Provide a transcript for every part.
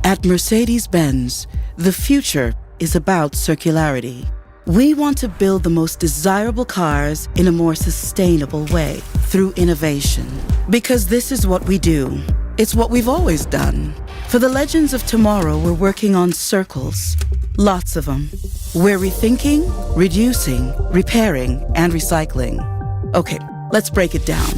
At Mercedes-Benz, the future is about circularity. We want to build the most desirable cars in a more sustainable way through innovation. Because this is what we do. It's what we've always done. For the legends of tomorrow, we're working on circles. Lots of them. We're rethinking, reducing, repairing, and recycling. Okay, let's break it down.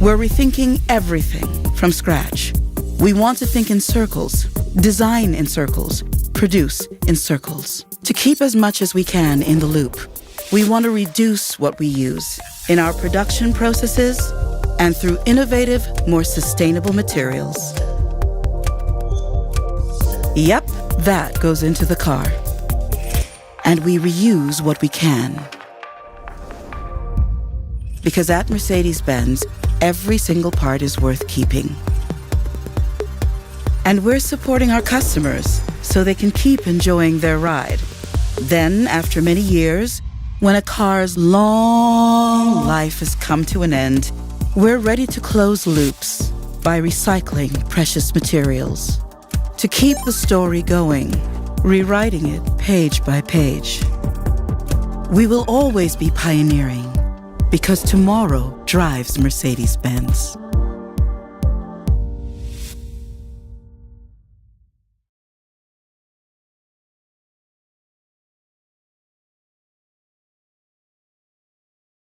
We're rethinking everything from scratch. We want to think in circles, design in circles, produce in circles. To keep as much as we can in the loop, we want to reduce what we use in our production processes and through innovative, more sustainable materials. Yep, that goes into the car. And we reuse what we can. Because at Mercedes-Benz, every single part is worth keeping. And we're supporting our customers so they can keep enjoying their ride. Then, after many years, when a car's long life has come to an end, we're ready to close loops by recycling precious materials. To keep the story going, rewriting it page by page. We will always be pioneering because tomorrow drives Mercedes-Benz.